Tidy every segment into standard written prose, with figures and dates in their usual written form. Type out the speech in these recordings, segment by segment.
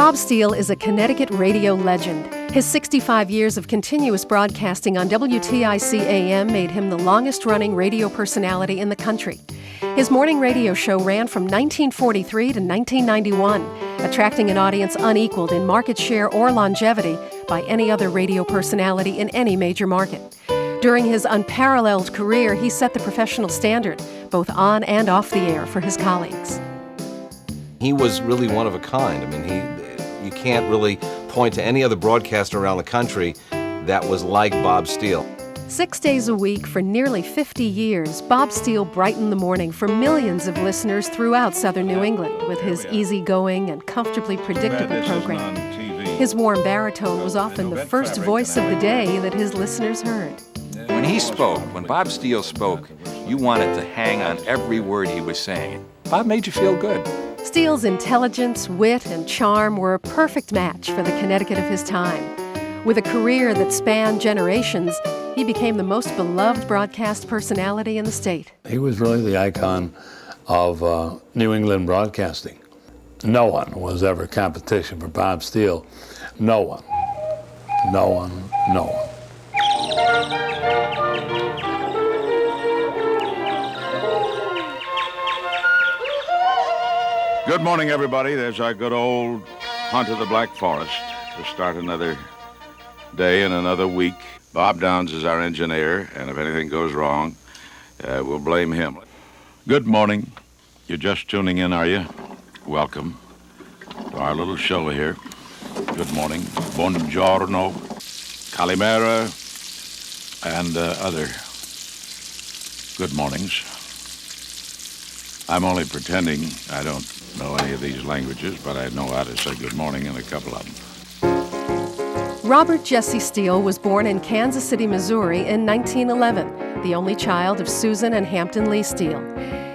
Bob Steele is a Connecticut radio legend. His 65 years of continuous broadcasting on WTIC AM made him the longest-running radio personality in the country. His morning radio show ran from 1943 to 1991, attracting an audience unequaled in market share or longevity by any other radio personality in any major market. During his unparalleled career, he set the professional standard, both on and off the air, for his colleagues. He was really one of a kind. I mean, you can't really point to any other broadcaster around the country that was like Bob Steele. 6 days a week for nearly 50 years, Bob Steele brightened the morning for millions of listeners throughout southern New England with his easygoing and comfortably predictable program. His warm baritone was often the first voice of the day that his listeners heard. When he spoke, when Bob Steele spoke, you wanted to hang on every word he was saying. Bob made you feel good. Steele's intelligence, wit, and charm were a perfect match for the Connecticut of his time. With a career that spanned generations, he became the most beloved broadcast personality in the state. He was really the icon of New England broadcasting. No one was ever competition for Bob Steele. No one. No one. No one. Good morning, everybody. There's our good old Hunt of the Black Forest to start another day and another week. Bob Downs is our engineer, and if anything goes wrong, we'll blame him. Good morning. You're just tuning in, are you? Welcome to our little show here. Good morning. Buongiorno, Calimera, and other good mornings. I'm only pretending I don't know any of these languages, but I know how to say good morning in a couple of them. Robert Jesse Steele was born in Kansas City, Missouri in 1911, the only child of Susan and Hampton Lee Steele.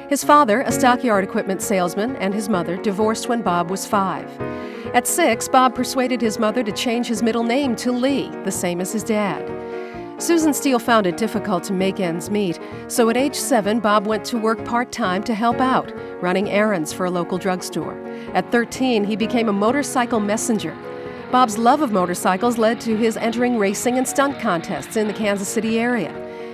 His father, a stockyard equipment salesman, and his mother divorced when Bob was 5. At 6, Bob persuaded his mother to change his middle name to Lee, the same as his dad. Susan Steele found it difficult to make ends meet, so at age 7, Bob went to work part-time to help out, running errands for a local drugstore. At 13, he became a motorcycle messenger. Bob's love of motorcycles led to his entering racing and stunt contests in the Kansas City area.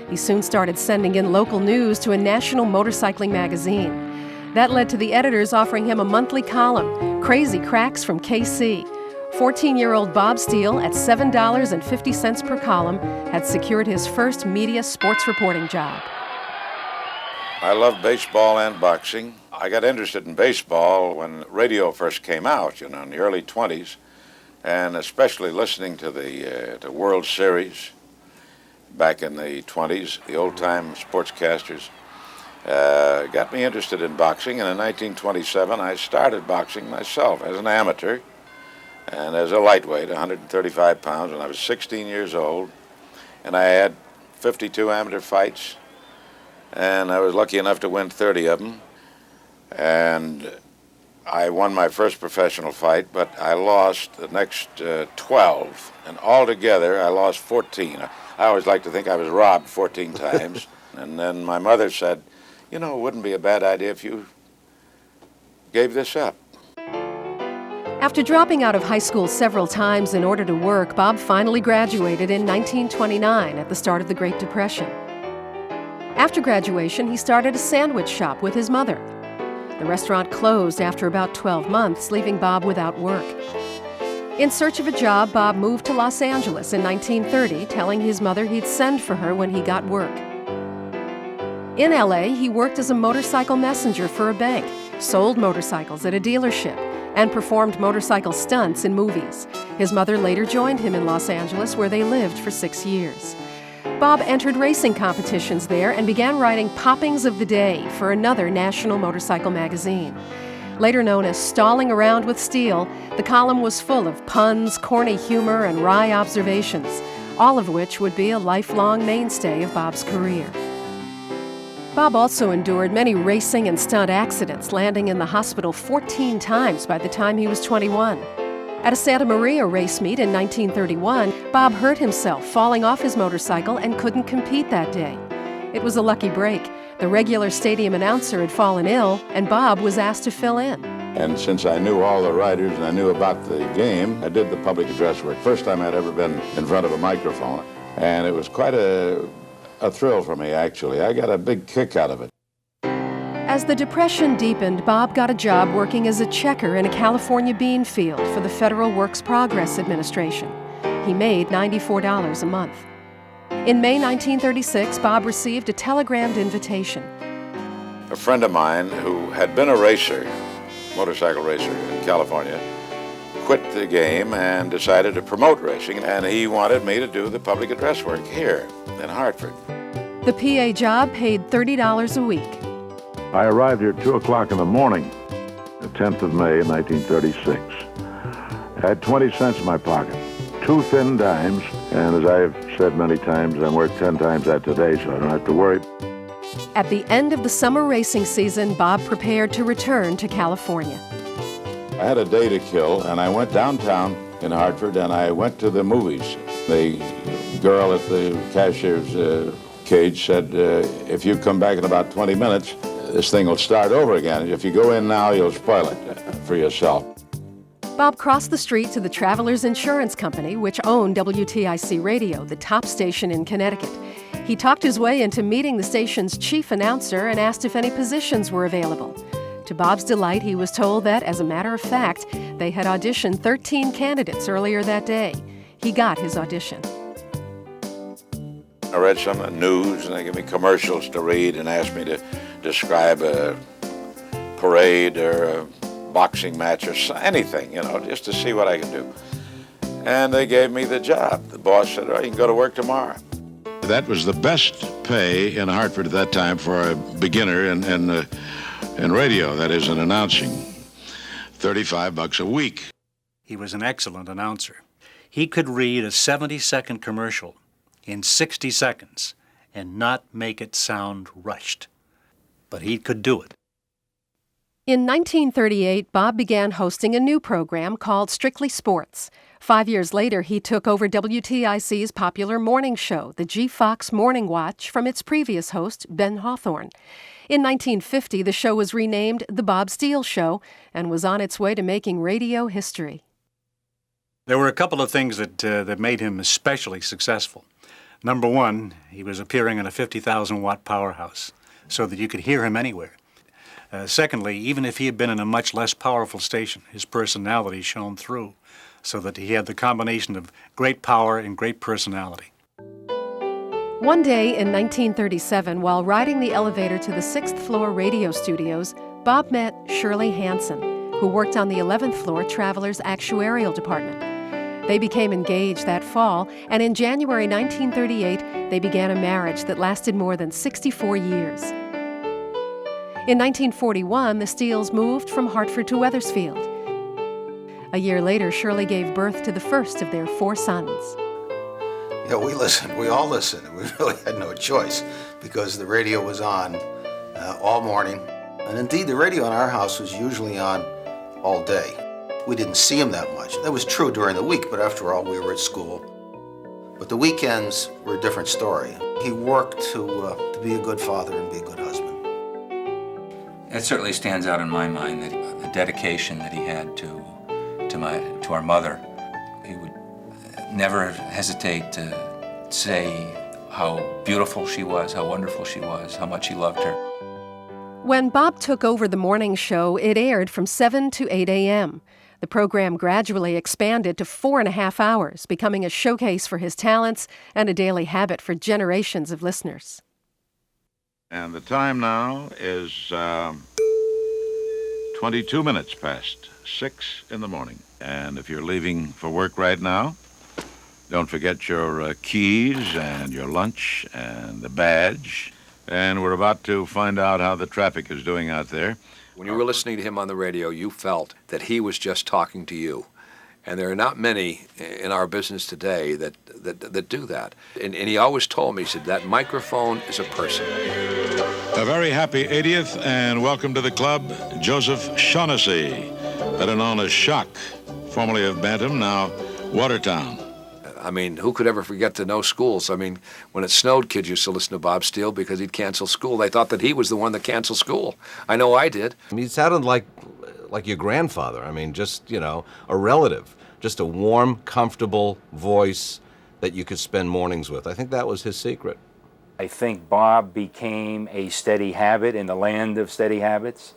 He soon started sending in local news to a national motorcycling magazine. That led to the editors offering him a monthly column, Crazy Cracks from KC. 14-year-old Bob Steele, at $7.50 per column, had secured his first media sports reporting job. I love baseball and boxing. I got interested in baseball when radio first came out, in the early 20s, and especially listening to the World Series back in the 20s, the old-time sportscasters, got me interested in boxing, and in 1927 I started boxing myself as an amateur and as a lightweight, 135 pounds, when I was 16 years old, and I had 52 amateur fights, and I was lucky enough to win 30 of them, and I won my first professional fight, but I lost the next 12, and altogether I lost 14. I always like to think I was robbed 14 times, and then my mother said, it wouldn't be a bad idea if you gave this up. After dropping out of high school several times in order to work, Bob finally graduated in 1929 at the start of the Great Depression. After graduation, he started a sandwich shop with his mother. The restaurant closed after about 12 months, leaving Bob without work. In search of a job, Bob moved to Los Angeles in 1930, telling his mother he'd send for her when he got work. In LA, he worked as a motorcycle messenger for a bank, sold motorcycles at a dealership, and performed motorcycle stunts in movies. His mother later joined him in Los Angeles, where they lived for 6 years. Bob entered racing competitions there and began writing Poppings of the Day for another national motorcycle magazine. Later known as Stalling Around with Steele, the column was full of puns, corny humor, and wry observations, all of which would be a lifelong mainstay of Bob's career. Bob also endured many racing and stunt accidents, landing in the hospital 14 times by the time he was 21. At a Santa Maria race meet in 1931, Bob hurt himself falling off his motorcycle and couldn't compete that day. It was a lucky break. The regular stadium announcer had fallen ill, and Bob was asked to fill in. And since I knew all the writers and I knew about the game, I did the public address work. First time I'd ever been in front of a microphone. And it was quite a thrill for me, actually. I got a big kick out of it. As the Depression deepened, Bob got a job working as a checker in a California bean field for the Federal Works Progress Administration. He made $94 a month. In May 1936, Bob received a telegrammed invitation. A friend of mine who had been a racer, motorcycle racer in California, quit the game and decided to promote racing, and he wanted me to do the public address work here in Hartford. The PA job paid $30 a week. I arrived here at 2 o'clock in the morning, the 10th of May, 1936. I had 20 cents in my pocket, 2 thin dimes, and as I've said many times, I'm worth 10 times that today, so I don't have to worry. At the end of the summer racing season, Bob prepared to return to California. I had a day to kill, and I went downtown in Hartford, and I went to the movies. The girl at the cashier's cage said, if you come back in about 20 minutes, this thing will start over again. If you go in now, you'll spoil it for yourself. Bob crossed the street to the Travelers Insurance Company, which owned WTIC Radio, the top station in Connecticut. He talked his way into meeting the station's chief announcer and asked if any positions were available. To Bob's delight, he was told that, as a matter of fact, they had auditioned 13 candidates earlier that day. He got his audition. I read some news, and they gave me commercials to read and asked me to describe a parade or a boxing match or anything, just to see what I could do. And they gave me the job. The boss said, oh, you can go to work tomorrow. That was the best pay in Hartford at that time for a beginner in radio, that is, in announcing. $35 a week. He was an excellent announcer. He could read a 70-second commercial in 60 seconds and not make it sound rushed. But he could do it. In 1938, Bob began hosting a new program called Strictly Sports. 5 years later, he took over WTIC's popular morning show, the G. Fox Morning Watch, from its previous host, Ben Hawthorne. In 1950, the show was renamed The Bob Steele Show and was on its way to making radio history. There were a couple of things that made him especially successful. Number one, he was appearing in a 50,000-watt powerhouse so that you could hear him anywhere. Secondly, even if he had been in a much less powerful station, his personality shone through so that he had the combination of great power and great personality. One day in 1937, while riding the elevator to the 6th floor radio studios, Bob met Shirley Hansen, who worked on the 11th floor Travelers Actuarial Department. They became engaged that fall, and in January 1938, they began a marriage that lasted more than 64 years. In 1941, the Steeles moved from Hartford to Wethersfield. A year later, Shirley gave birth to the first of their 4 sons. Yeah, we listened. We all listened. We really had no choice because the radio was on all morning. And indeed, the radio in our house was usually on all day. We didn't see him that much. That was true during the week, but after all, we were at school. But the weekends were a different story. He worked to be a good father and be a good husband. It certainly stands out in my mind that the dedication that he had to our mother. He would never hesitate to say how beautiful she was, how wonderful she was, how much he loved her. When Bob took over the morning show, it aired from 7 to 8 a.m. The program gradually expanded to 4.5 hours, becoming a showcase for his talents and a daily habit for generations of listeners. And the time now is 22 minutes past 6 in the morning. And if you're leaving for work right now, don't forget your keys and your lunch and the badge. And we're about to find out how the traffic is doing out there. When you were listening to him on the radio, you felt that he was just talking to you. And there are not many in our business today that do that. And he always told me, he said, that microphone is a person. A very happy 80th, and welcome to the club, Joseph Shaughnessy, better known as Shock, formerly of Bantam, now Watertown. I mean, who could ever forget the no schools? I mean, when it snowed, kids used to listen to Bob Steele because he'd cancel school. They thought that he was the one that canceled school. I know I did. I mean, he sounded like like your grandfather. I mean, just, you know, a relative. Just a warm, comfortable voice that you could spend mornings with. I think that was his secret. I think Bob became a steady habit in the land of steady habits.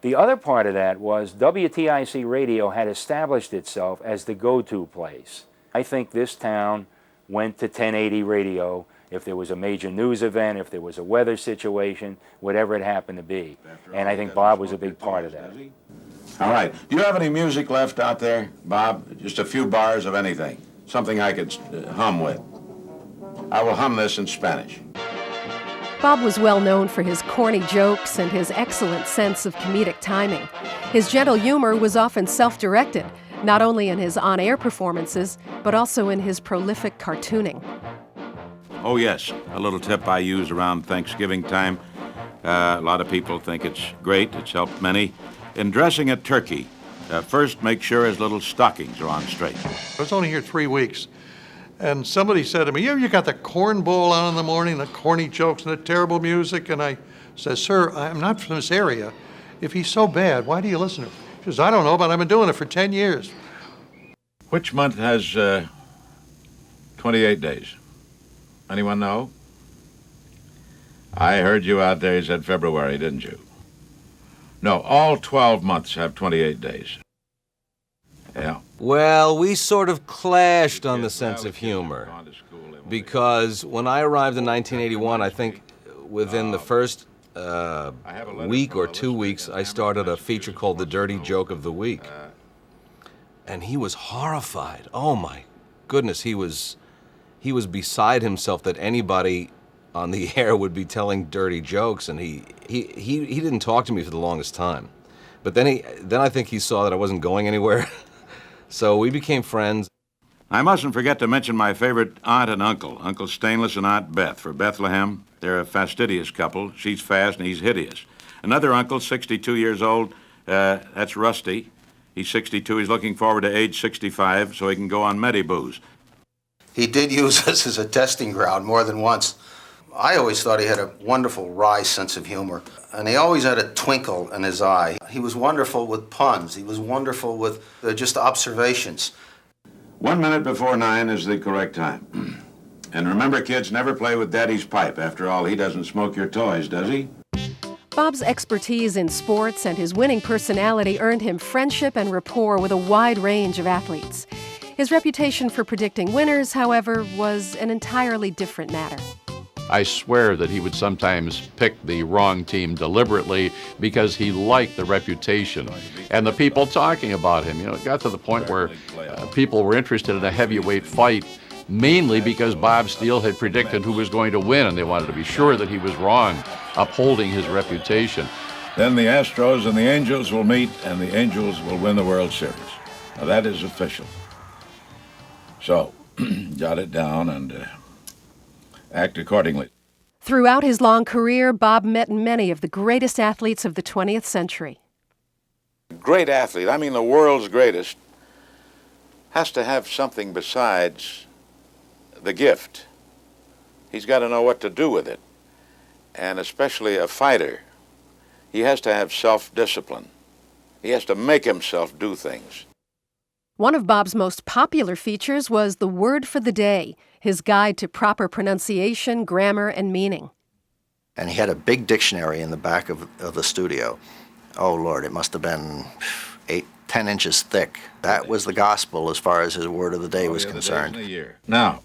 The other part of that was WTIC radio had established itself as the go-to place. I think this town went to 1080 radio if there was a major news event, if there was a weather situation, whatever it happened to be. And I think Bob was a big part of that. All right. Do you have any music left out there, Bob? Just a few bars of anything. Something I could hum with. I will hum this in Spanish. Bob was well known for his corny jokes and his excellent sense of comedic timing. His gentle humor was often self-directed, not only in his on-air performances, but also in his prolific cartooning. Oh, yes. A little tip I use around Thanksgiving time. A lot of people think it's great. It's helped many. In dressing a turkey, first make sure his little stockings are on straight. I was only here 3 weeks, and somebody said to me, you got the corn bowl on in the morning, the corny jokes and the terrible music, and I said, sir, I'm not from this area. If he's so bad, why do you listen to him? He says, I don't know, but I've been doing it for 10 years. Which month has 28 days? Anyone know? I heard you out there, you said February, didn't you? No, all 12 months have 28 days. Yeah. Well, we sort of clashed on the sense of humor, because when I arrived in 1981, I think within the first week or 2 weeks, I started a feature called The Dirty Joke of the Week. And he was horrified. Oh my goodness, he was beside himself that anybody on the air would be telling dirty jokes, and he didn't talk to me for the longest time. But then I think he saw that I wasn't going anywhere. So we became friends. I mustn't forget to mention my favorite aunt and uncle, Uncle Stainless and Aunt Beth for Bethlehem. They're a fastidious couple. She's fast and he's hideous. Another uncle, 62 years old, that's Rusty. He's 62. He's looking forward to age 65 so he can go on Medibooze. He did use us as a testing ground more than once. I always thought he had a wonderful wry sense of humor, and he always had a twinkle in his eye. He was wonderful with puns. He was wonderful with just observations. 1 minute before 9 is the correct time. And remember, kids, never play with Daddy's pipe. After all, he doesn't smoke your toys, does he? Bob's expertise in sports and his winning personality earned him friendship and rapport with a wide range of athletes. His reputation for predicting winners, however, was an entirely different matter. I swear that he would sometimes pick the wrong team deliberately because he liked the reputation and the people talking about him. You know, it got to the point where people were interested in a heavyweight fight mainly because Bob Steele had predicted who was going to win, and they wanted to be sure that he was wrong, upholding his reputation. Then the Astros and the Angels will meet, and the Angels will win the World Series. Now, that is official. So, jot it down and act accordingly. Throughout his long career, Bob met many of the greatest athletes of the 20th century. Great athlete, I mean the world's greatest, has to have something besides the gift. He's got to know what to do with it. And especially a fighter, he has to have self-discipline. He has to make himself do things. One of Bob's most popular features was The Word for the Day, his guide to proper pronunciation, grammar, and meaning. And he had a big dictionary in the back of the studio. Oh, Lord, it must have been 10 inches thick. That was the gospel as far as his word of the day was concerned. Now,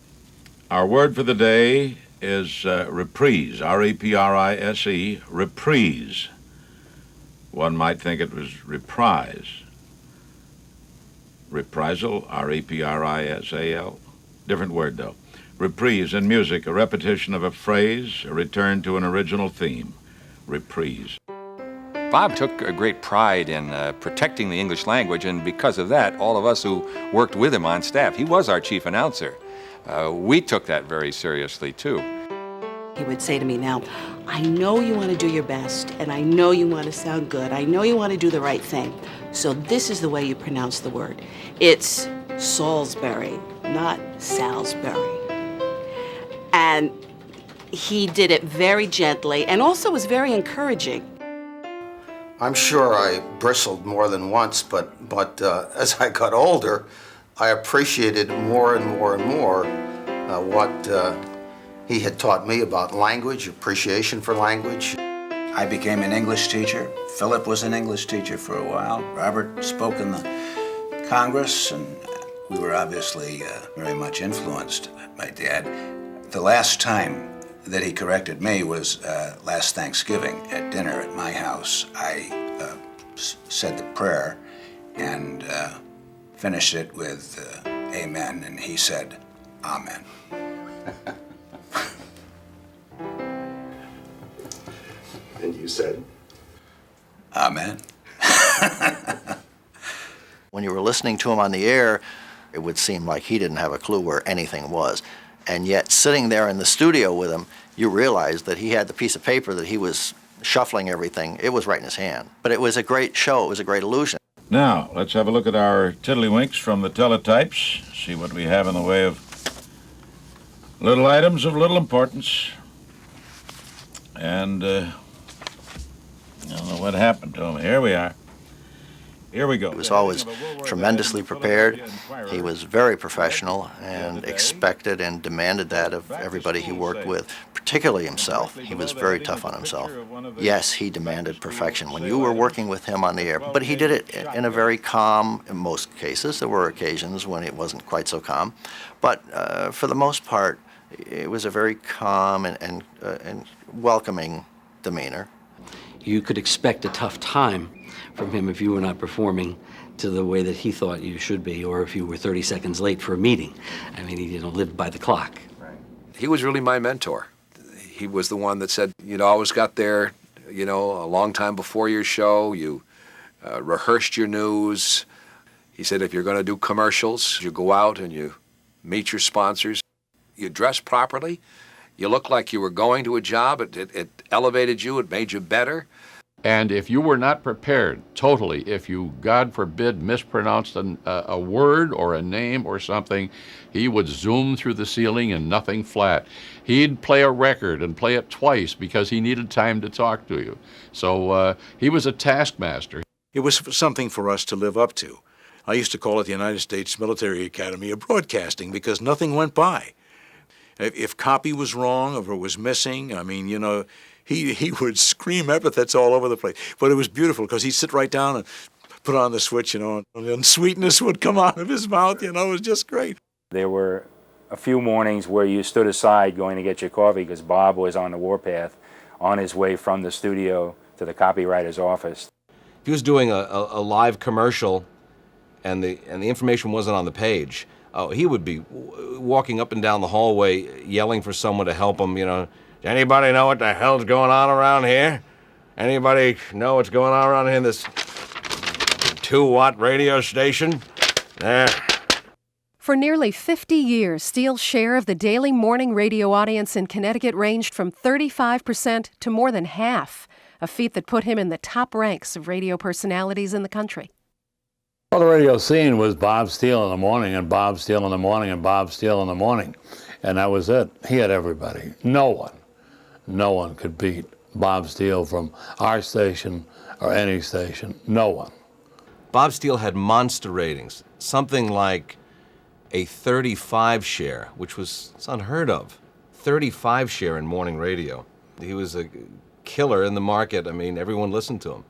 our word for the day is reprise, R-E-P-R-I-S-E, reprise. One might think it was reprise. Reprisal, R-E-P-R-I-S-A-L. Different word, though. Reprise in music, a repetition of a phrase, a return to an original theme. Reprise. Bob took a great pride in protecting the English language, and because of that, all of us who worked with him on staff, he was our chief announcer. We took that very seriously, too. He would say to me, now, I know you want to do your best, and I know you want to sound good. I know you want to do the right thing. So this is the way you pronounce the word. It's Salisbury, not Salisbury. And he did it very gently and also was very encouraging. I'm sure I bristled more than once, but as I got older, I appreciated more and more and more what he had taught me about language, appreciation for language. I became an English teacher. Philip was an English teacher for a while. Robert spoke in the Congress, and we were obviously very much influenced by Dad. The last time that he corrected me was last Thanksgiving at dinner at my house. I said the prayer and finished it with amen, and he said, amen. And you said? Amen. When you were listening to him on the air, it would seem like he didn't have a clue where anything was. And yet, sitting there in the studio with him, you realized that he had the piece of paper that he was shuffling everything. It was right in his hand. But it was a great show. It was a great illusion. Now, let's have a look at our tiddlywinks from the teletypes, see what we have in the way of little items of little importance. And I don't know what happened to him. Here we are. Here we go. He was always tremendously prepared. He was very professional and expected and demanded that of everybody he worked with, particularly himself. He was very tough on himself. Yes, he demanded perfection when you were working with him on the air, but he did it in a very calm, in most cases. There were occasions when it wasn't quite so calm, but for the most part, it was a very calm and welcoming demeanor. You could expect a tough time from him if you were not performing to the way that he thought you should be, or if you were 30 seconds late for a meeting. I mean, he lived by the clock. He was really my mentor. He was the one that said, always got there, a long time before your show. You rehearsed your news. He said, if you're going to do commercials, you go out and you meet your sponsors. You dress properly. You look like you were going to a job. It elevated you. It made you better. And if you were not prepared totally, if you, God forbid, mispronounced a word or a name or something, he would zoom through the ceiling and nothing flat. He'd play a record and play it twice because he needed time to talk to you. So he was a taskmaster. It was something for us to live up to. I used to call it the United States Military Academy of Broadcasting because nothing went by. If copy was wrong, or if it was missing, I mean, he would scream epithets all over the place. But it was beautiful because he'd sit right down and put on the switch, and sweetness would come out of his mouth, it was just great. There were a few mornings where you stood aside going to get your coffee because Bob was on the warpath on his way from the studio to the copywriter's office. If he was doing a live commercial and the information wasn't on the page, he would be walking up and down the hallway yelling for someone to help him, Does anybody know what the hell's going on around here? Anybody know what's going on around here in this 2-watt radio station? There. For nearly 50 years, Steele's share of the daily morning radio audience in Connecticut ranged from 35% to more than half, a feat that put him in the top ranks of radio personalities in the country. Well, the radio scene was Bob Steele in the morning, and Bob Steele in the morning, and Bob Steele in the morning. And that was it. He had everybody. No one could beat Bob Steele from our station or any station. No one. Bob Steele had monster ratings, something like a 35 share, which was unheard of. 35 share in morning radio. He was a killer in the market. I mean, everyone listened to him.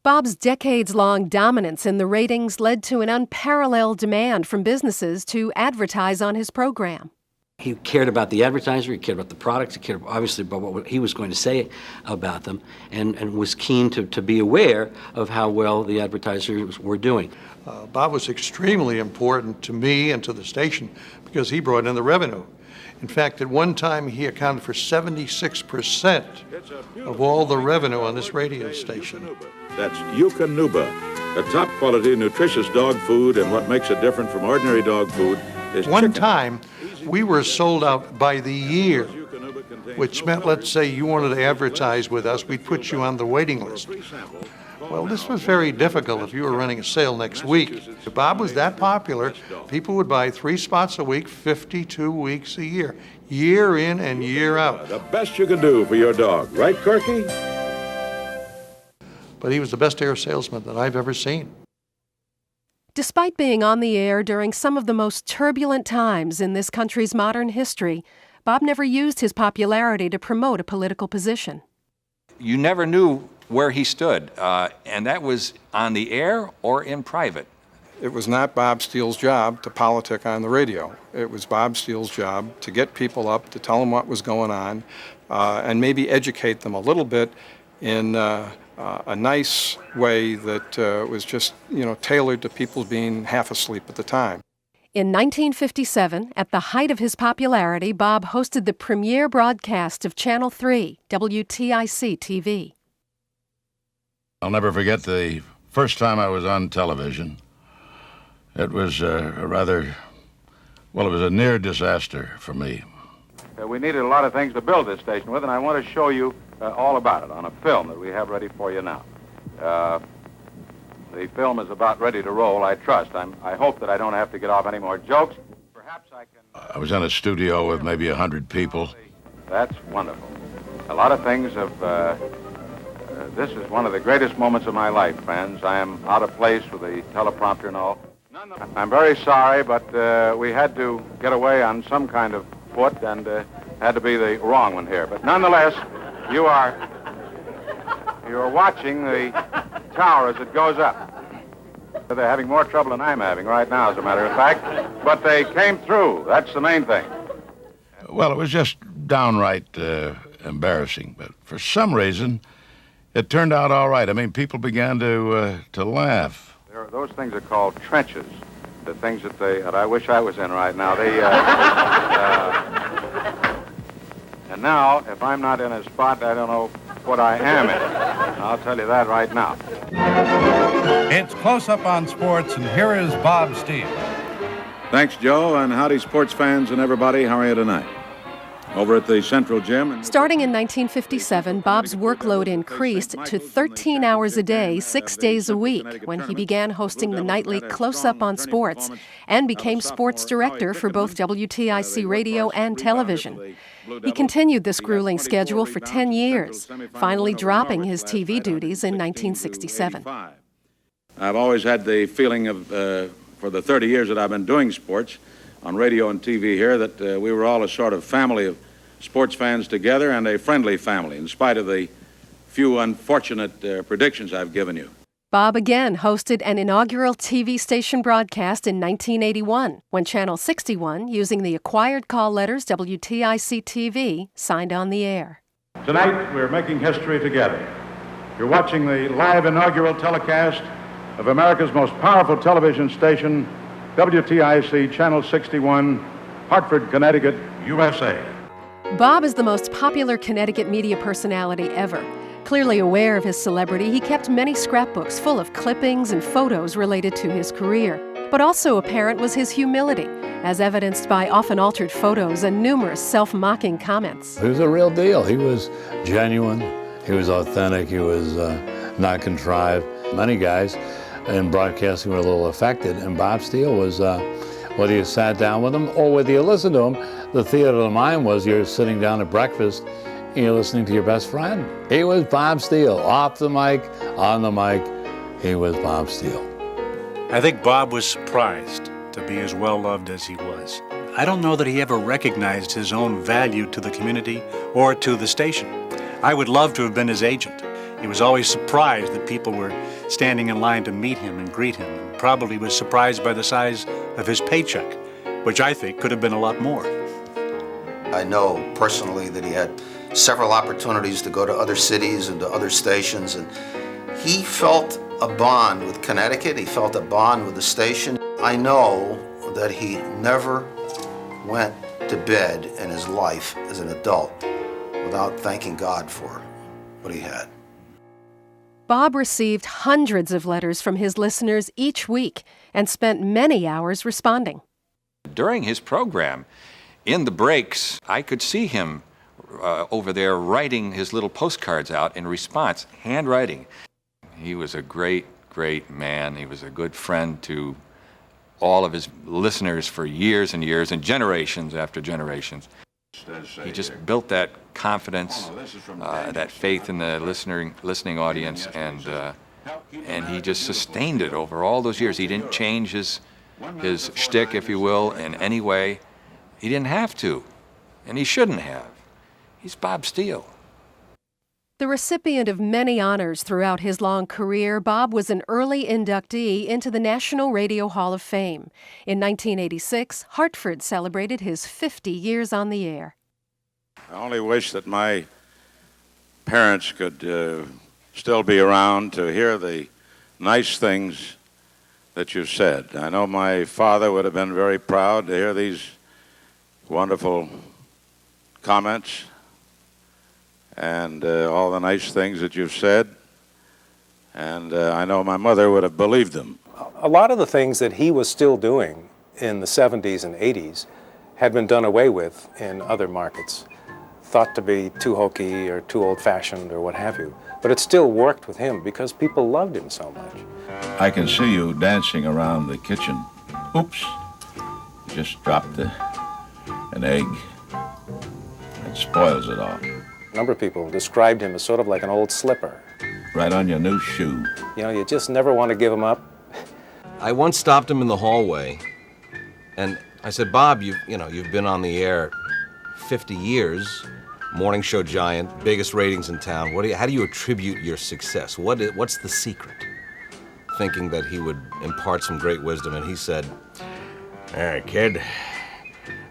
Bob's decades-long dominance in the ratings led to an unparalleled demand from businesses to advertise on his program. He cared about the advertiser, he cared about the products, he cared obviously about what he was going to say about them, and was keen to be aware of how well the advertisers were doing. Bob was extremely important to me and to the station because he brought in the revenue. In fact, at one time, he accounted for 76% of all the revenue on this radio station. That's Eukanuba, a top-quality, nutritious dog food, and what makes it different from ordinary dog food is One chicken. time, we were sold out by the year, which meant, let's say you wanted to advertise with us, we'd put you on the waiting list. Well, this was very difficult if you were running a sale next week. If Bob was that popular, people would buy 3 spots a week, 52 weeks a year in and year out. The best you can do for your dog, right, Corky? but he was the best air salesman that I've ever seen. Despite being on the air during some of the most turbulent times in this country's modern history, Bob never used his popularity to promote a political position. You never knew where he stood, and that was on the air or in private. It was not Bob Steele's job to politic on the radio. It was Bob Steele's job to get people up, to tell them what was going on, and maybe educate them a little bit in a nice way that was just, tailored to people being half asleep at the time. In 1957, at the height of his popularity, Bob hosted the premiere broadcast of Channel 3, WTIC-TV. I'll never forget the first time I was on television. It was it was a near disaster for me. We needed a lot of things to build this station with, and I want to show you all about it on a film that we have ready for you now. The film is about ready to roll, I trust. I hope that I don't have to get off any more jokes. Perhaps I can... I was in a studio with maybe 100 people. That's wonderful. A lot of things have... this is one of the greatest moments of my life, friends. I am out of place with the teleprompter and all. I'm very sorry, but we had to get away on some kind of foot and had to be the wrong one here. But nonetheless, you are watching the tower as it goes up. They're having more trouble than I'm having right now, as a matter of fact. But they came through. That's the main thing. Well, it was just downright embarrassing, but for some reason, it turned out all right. I mean, people began to laugh. Those things are called trenches. The things that I wish I was in right now. And now, if I'm not in a spot, I don't know what I am in. I'll tell you that right now. It's Close Up on Sports, and here is Bob Steele. Thanks, Joe, and howdy, sports fans and everybody. How are you tonight? Over at the Central Gym. Starting in 1957, Bob's workload increased to 13 hours a day, 6 days a week, when he began hosting the nightly Close Up on Sports and became sports director for both WTIC radio and television. He continued this grueling schedule for 10 years, finally dropping his TV duties in 1967. I've always had the feeling of, for the 30 years that I've been doing sports, on radio and TV here, that we were all a sort of family of sports fans together and a friendly family, in spite of the few unfortunate predictions I've given you. Bob again hosted an inaugural TV station broadcast in 1981, when Channel 61, using the acquired call letters WTIC-TV, signed on the air. Tonight, we're making history together. You're watching the live inaugural telecast of America's most powerful television station, WTIC Channel 61, Hartford, Connecticut, USA. Bob is the most popular Connecticut media personality ever. Clearly aware of his celebrity, he kept many scrapbooks full of clippings and photos related to his career. But also apparent was his humility, as evidenced by often altered photos and numerous self-mocking comments. He was a real deal. He was genuine. He was authentic. He was not contrived. Many guys in broadcasting were a little affected, and Bob Steele was, whether you sat down with him or whether you listened to him, the theater of the mind was you're sitting down at breakfast and you're listening to your best friend. He was Bob Steele. Off the mic, on the mic, he was Bob Steele. I think Bob was surprised to be as well-loved as he was. I don't know that he ever recognized his own value to the community or to the station. I would love to have been his agent. He was always surprised that people were standing in line to meet him and greet him, and probably was surprised by the size of his paycheck, which I think could have been a lot more. I know personally that he had several opportunities to go to other cities and to other stations, and he felt a bond with Connecticut. He felt a bond with the station. I know that he never went to bed in his life as an adult without thanking God for what he had. Bob received hundreds of letters from his listeners each week and spent many hours responding. During his program, in the breaks, I could see him over there writing his little postcards out in response, handwriting. He was a great, great man. He was a good friend to all of his listeners for years and years and generations after generations. He just built that confidence, that faith in the listening audience, and he just sustained it over all those years. He didn't change his shtick, if you will, in any way. He didn't have to, and he shouldn't have. He's Bob Steele. The recipient of many honors throughout his long career, Bob was an early inductee into the National Radio Hall of Fame. In 1986, Hartford celebrated his 50 years on the air. I only wish that my parents could still be around to hear the nice things that you've said. I know my father would have been very proud to hear these wonderful comments and all the nice things that you've said. And I know my mother would have believed them. A lot of the things that he was still doing in the 70s and 80s had been done away with in other markets, thought to be too hokey or too old-fashioned or what have you. But it still worked with him because people loved him so much. I can see you dancing around the kitchen. Oops, you just dropped an egg. It spoils it all. A number of people described him as sort of like an old slipper. Right on your new shoe. You know, you just never want to give him up. I once stopped him in the hallway, and I said, Bob, you've been on the air 50 years, morning show giant, biggest ratings in town. How do you attribute your success? What's the secret? Thinking that he would impart some great wisdom, and he said, all right, kid,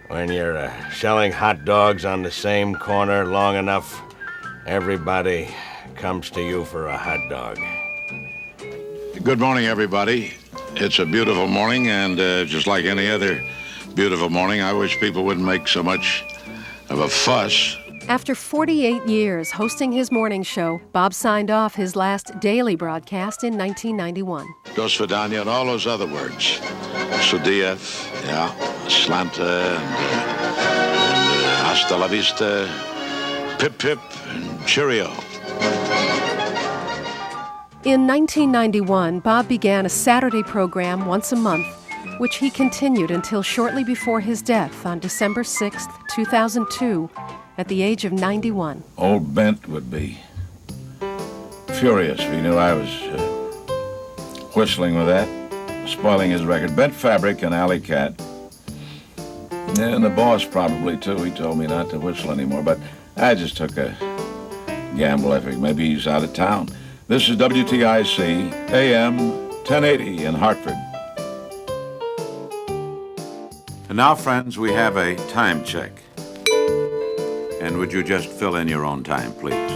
when you're selling hot dogs on the same corner long enough, everybody comes to you for a hot dog. Good morning, everybody. It's a beautiful morning, and just like any other beautiful morning, I wish people wouldn't make so much of a fuss. After 48 years hosting his morning show, Bob signed off his last daily broadcast in 1991. Do svidaniya and all those other words. Sudiev, yeah, slanta, and hasta la vista, pip pip, and cheerio. In 1991, Bob began a Saturday program once a month, which he continued until shortly before his death on December 6, 2002, at the age of 91. Old Bent would be furious if he knew I was whistling with that, spoiling his record. Bent Fabric and Alley Cat. Yeah, and the boss probably, too. He told me not to whistle anymore, but I just took a gamble. I figured maybe he's out of town. This is WTIC, AM 1080 in Hartford. And now, friends, we have a time check. And would you just fill in your own time, please?